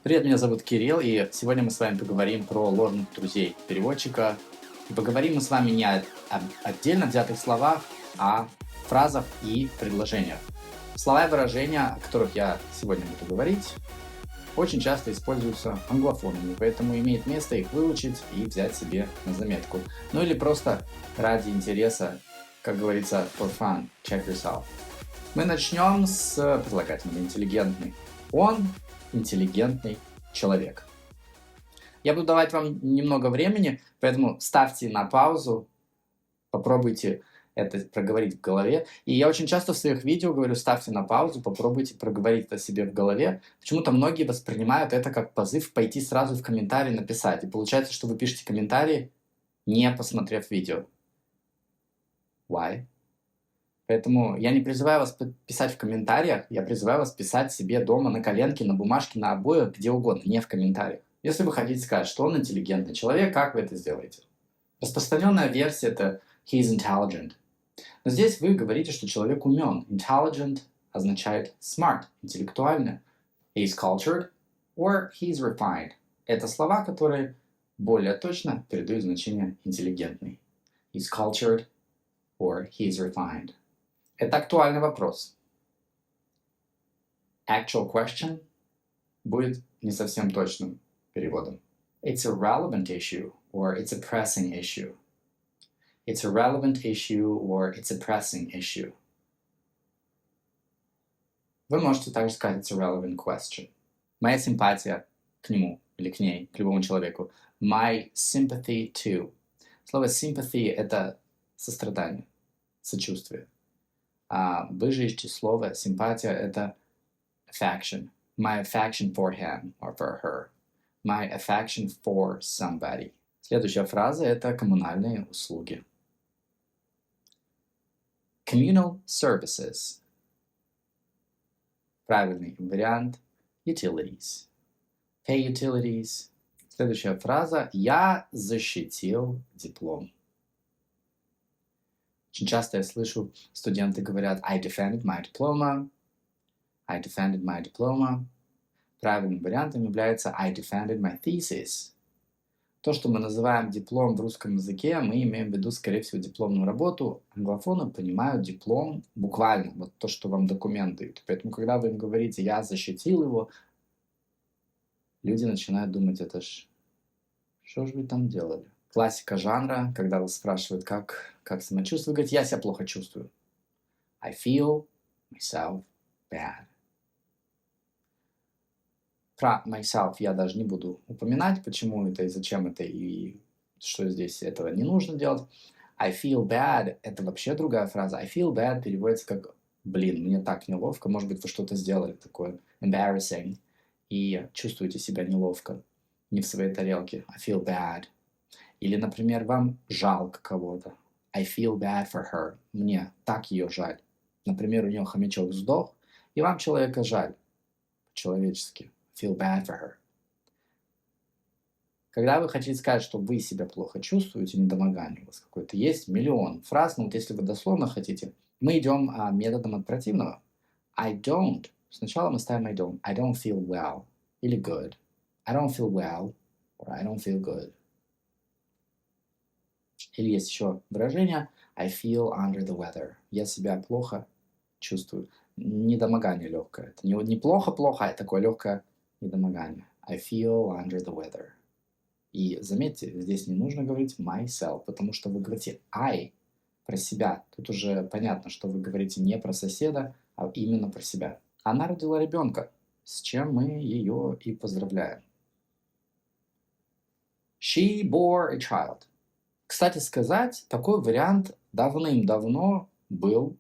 Привет, меня зовут Кирилл, и сегодня мы с вами поговорим про ложных друзей переводчика. И поговорим мы с вами не о отдельно взятых словах, а фразах и предложениях. Слова и выражения, о которых я сегодня буду говорить, очень часто используются англофонами, поэтому имеет место их выучить и взять себе на заметку. Ну или просто ради интереса, как говорится, for fun, check yourself. Мы начнем с прилагательного интеллигентный. Он интеллигентный человек. Я буду давать вам немного времени, поэтому ставьте на паузу, попробуйте это проговорить в голове. И я очень часто в своих видео говорю, ставьте на паузу, попробуйте проговорить это себе в голове. Почему-то многие воспринимают это как позыв пойти сразу в комментарии написать. И получается, что вы пишете комментарии, не посмотрев видео. Why? Поэтому я не призываю вас писать в комментариях, я призываю вас писать себе дома на коленке, на бумажке, на обоях, где угодно, не в комментариях. Если вы хотите сказать, что он интеллигентный человек, как вы это сделаете? Распространенная версия – это he's intelligent. Но здесь вы говорите, что человек умен. Intelligent означает smart, интеллектуально. He's cultured or he's refined. Это слова, которые более точно передают значение интеллигентный. He's cultured or he's refined. Это актуальный вопрос. Actual question будет не совсем точным переводом. It's a relevant issue or it's a pressing issue. It's a relevant issue or it's a pressing issue. Вы можете также сказать it's a relevant question. Моя симпатия к нему или к ней, к любому человеку. My sympathy to. Слово sympathy – это сострадание, сочувствие. Вы же ищете слово симпатия – это affection. My affection for him or for her. My affection for somebody. Следующая фраза – это коммунальные услуги. Communal services. Правильный вариант – utilities. Pay utilities. Следующая фраза – я защитил диплом. Очень часто я слышу, студенты говорят I defended my diploma. I defended my diploma. Правильным вариантом является I defended my thesis. То, что мы называем диплом в русском языке, мы имеем в виду, скорее всего, дипломную работу. Англофоны понимают диплом буквально, вот то, что вам документ дают. Поэтому, когда вы им говорите «я защитил его», люди начинают думать, это ж, что же вы там делали? Классика жанра, когда вас спрашивают, как самочувствие, вы говорите, я себя плохо чувствую. I feel myself bad. Про myself я даже не буду упоминать, почему это и зачем это, и что здесь этого не нужно делать. I feel bad – это вообще другая фраза. I feel bad переводится как «блин, мне так неловко». Может быть, вы что-то сделали такое embarrassing и чувствуете себя неловко, не в своей тарелке. I feel bad. Или, например, вам жалко кого-то. I feel bad for her. Мне так ее жаль. Например, у нее хомячок сдох, и вам человека жаль. По-человечески. Feel bad for her. Когда вы хотите сказать, что вы себя плохо чувствуете, недомогание у вас какое-то есть, миллион фраз, но вот если вы дословно хотите, мы идем методом от противного. I don't. Сначала мы ставим I don't. I don't feel well. Или good. I don't feel well. Or I don't feel good. Или есть еще выражение I feel under the weather. Я себя плохо чувствую. Недомогание легкое. Это не плохо-плохо, а такое легкое недомогание. I feel under the weather. И заметьте, здесь не нужно говорить myself, потому что вы говорите I про себя. Тут уже понятно, что вы говорите не про соседа, а именно про себя. Она родила ребенка, с чем мы ее и поздравляем. She bore a child. Кстати сказать, такой вариант давным-давно был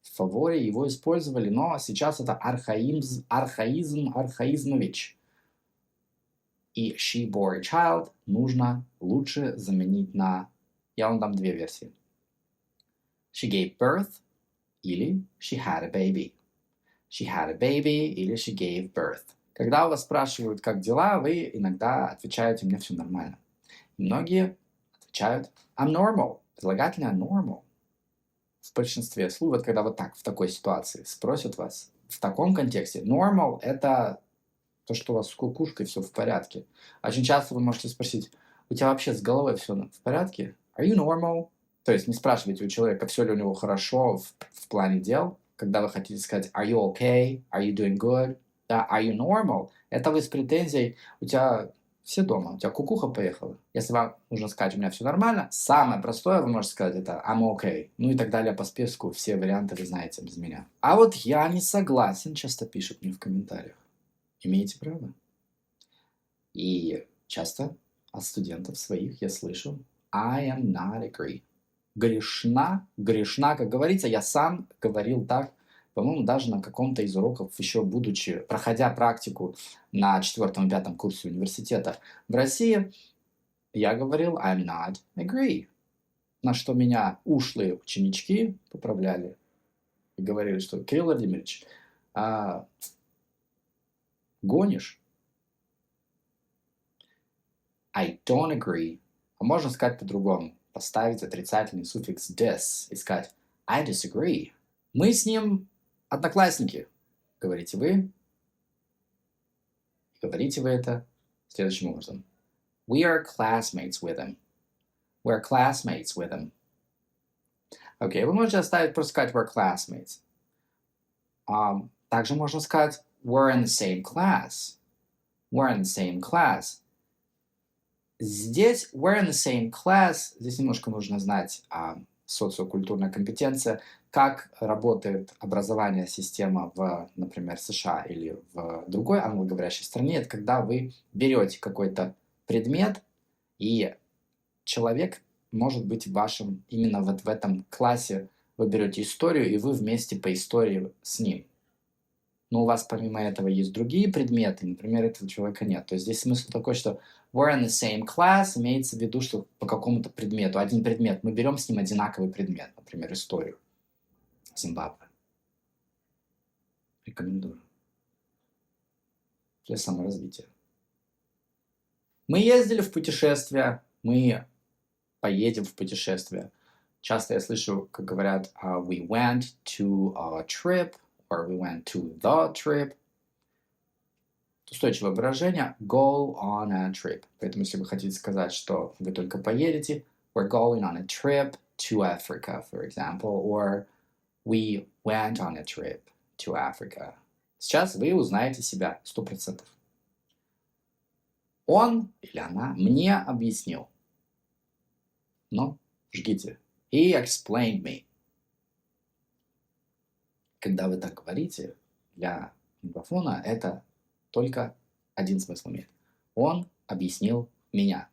в фаворе, его использовали, но сейчас это архаизмович. И she bore a child нужно лучше заменить на... Я вам дам две версии. She gave birth или she had a baby. She had a baby или she gave birth. Когда у вас спрашивают, как дела, вы иногда отвечаете, у меня все нормально. Многие отвечают I'm normal. Прилагательное normal. В большинстве случаев, вот когда вот так, в такой ситуации спросят вас, в таком контексте, normal – это то, что у вас с кукушкой все в порядке. Очень часто вы можете спросить, у тебя вообще с головой все в порядке? Are you normal? То есть не спрашивайте у человека, все ли у него хорошо в плане дел, когда вы хотите сказать are you okay? Are you doing good? Да, are you normal? Это вы с претензией, у тебя все дома, у тебя кукуха поехала. Если вам нужно сказать, у меня все нормально, самое простое вы можете сказать это I'm okay. Ну и так далее по списку, все варианты вы знаете без меня. А вот я не согласен, часто пишут мне в комментариях. Имеете право. И часто от студентов своих я слышу I am not agree. Грешна, как говорится, я сам говорил так, по-моему, даже на каком-то из уроков, еще будучи, проходя практику на 4-5 курсе университета в России, я говорил I'm not agree. На что меня ушлые ученички поправляли и говорили, что Кирилл Владимирович, гонишь? I don't agree. А можно сказать по-другому. Поставить отрицательный суффикс des и сказать I disagree. Мы с ним одноклассники, говорите вы. Говорите вы это следующим образом. We are classmates with him. We're classmates with him. Окей, вы можете оставить, просто сказать we're classmates. Также можно сказать we're in the same class. We're in the same class. Здесь we're in the same class. Здесь немножко нужно знать социокультурная компетенция, как работает образование, система в, например, США или в другой англоговорящей стране. Это когда вы берете какой-то предмет, и человек может быть вашим именно вот в этом классе. Вы берете историю, и вы вместе по истории с ним. Но у вас помимо этого есть другие предметы, например, этого человека нет. То есть здесь смысл такой, что we're in the same class, имеется в виду, что по какому-то предмету, один предмет, мы берем с ним одинаковый предмет, например, историю Зимбабве. Рекомендую. Для саморазвития. Мы ездили в путешествия, мы поедем в путешествие. Часто я слышу, как говорят, we went to a trip, or we went to the trip. Устойчивое выражение go on a trip. Поэтому, если вы хотите сказать, что вы только поедете, we're going on a trip to Africa, for example, or we went on a trip to Africa. Сейчас вы узнаете себя 100%. Он или она мне объяснил. Ну, жгите. He explained me. Когда вы так говорите, для микрофона это только один смысл имеет. Он объяснил меня.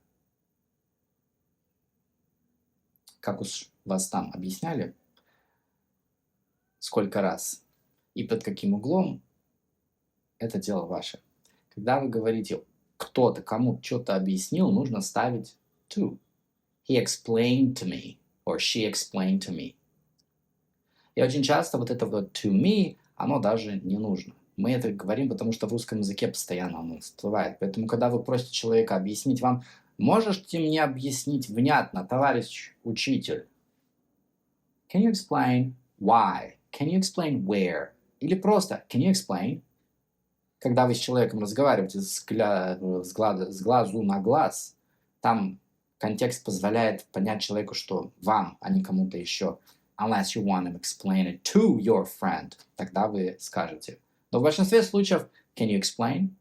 Как уж вас там объясняли, сколько раз и под каким углом, это дело ваше. Когда вы говорите, кто-то кому-то что-то объяснил, нужно ставить to. He explained to me, or she explained to me. И очень часто вот это вот to me, оно даже не нужно. Мы это говорим, потому что в русском языке постоянно оно всплывает. Поэтому, когда вы просите человека объяснить вам, можете мне объяснить внятно, товарищ учитель? Can you explain why? Can you explain where? Или просто can you explain? Когда вы с человеком разговариваете с глазу на глаз, там контекст позволяет понять человеку, что вам, а не кому-то еще. Unless you want to explain it to your friend. Тогда вы скажете. Но в большинстве случаев can you explain?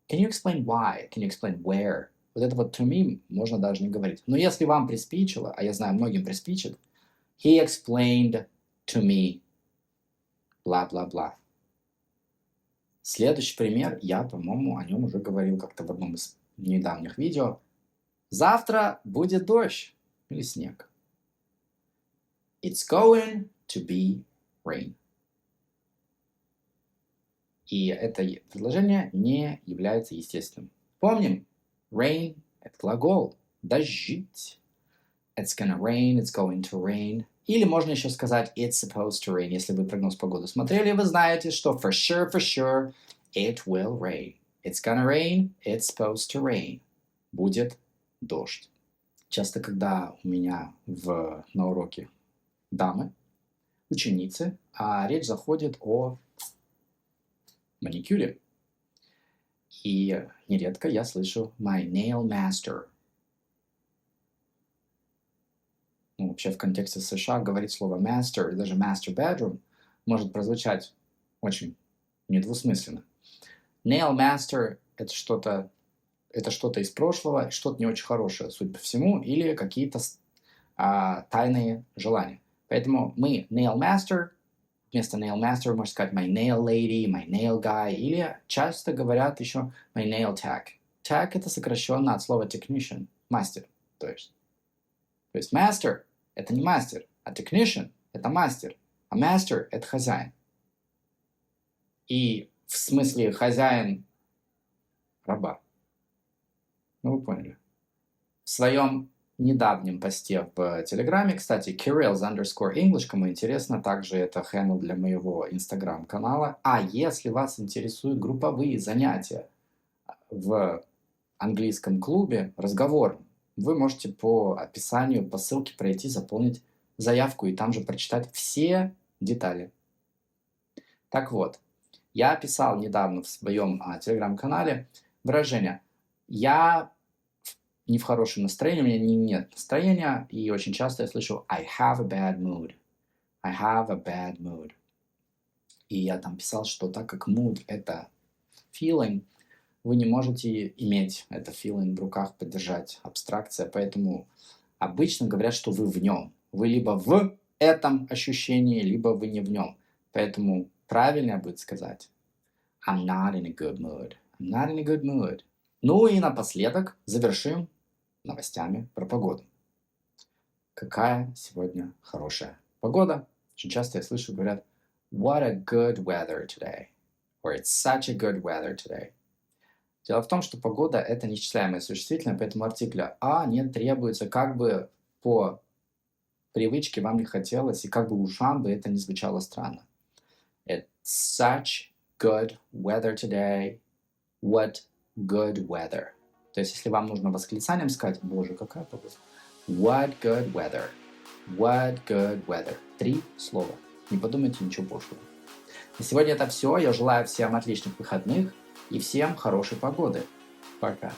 Can you explain why? Can you explain where? Вот это вот to me можно даже не говорить. Но если вам приспичило, а я знаю, многим приспичит, he explained to me бла-бла-бла. Следующий пример, я, по-моему, о нем уже говорил как-то в одном из недавних видео. Завтра будет дождь или снег. It's going to be rain. И это предложение не является естественным. Помним, rain – это глагол, дождить. It's gonna rain, it's going to rain. Или можно еще сказать it's supposed to rain, если вы прогноз погоды смотрели, вы знаете, что for sure, it will rain. It's gonna rain, it's supposed to rain. Будет дождь. Часто, когда у меня на уроке дамы, ученицы, речь заходит о маникюре. И нередко я слышу my nail master. Ну, вообще в контексте США говорить слово master и даже master bedroom может прозвучать очень недвусмысленно. Nail master – это что-то из прошлого, что-то не очень хорошее, судя по всему, или какие-то тайные желания. Поэтому мы nail master, вместо nail master можно сказать my nail lady, my nail guy, или часто говорят еще my nail tech. Tech – это сокращенно от слова technician, мастер. То есть master – это не мастер, а technician – это мастер, а master – это хозяин. И в смысле хозяин раба. Ну, вы поняли. В своем недавнем посте в Телеграме, кстати, Kirill's_English, кому интересно, также это хендл для моего Инстаграм-канала. А если вас интересуют групповые занятия в английском клубе, разговорном, вы можете по описанию, по ссылке пройти, заполнить заявку и там же прочитать все детали. Так вот, я писал недавно в своем Телеграм-канале выражение «я не в хорошем настроении, у меня нет настроения», и очень часто я слышу «I have a bad mood». «I have a bad mood». И я там писал, что так как mood – это feeling, вы не можете иметь это feeling в руках, поддержать, абстракция, поэтому обычно говорят, что вы в нем. Вы либо в этом ощущении, либо вы не в нем. Поэтому правильнее будет сказать I'm not in a good mood. I'm not in a good mood. Ну и напоследок завершим новостями про погоду. Какая сегодня хорошая погода. Очень часто я слышу, говорят What a good weather today. Or it's such a good weather today. Дело в том, что погода – это неисчисляемое существительное, поэтому артикля «а» не требуется, как бы по привычке вам не хотелось, и как бы ушам бы это не звучало странно. It's such good weather today. What good weather. То есть, если вам нужно восклицанием сказать, боже, какая погода. What good weather. What good weather. 3 слова. Не подумайте ничего пошлого. На сегодня это все. Я желаю всем отличных выходных и всем хорошей погоды. Пока.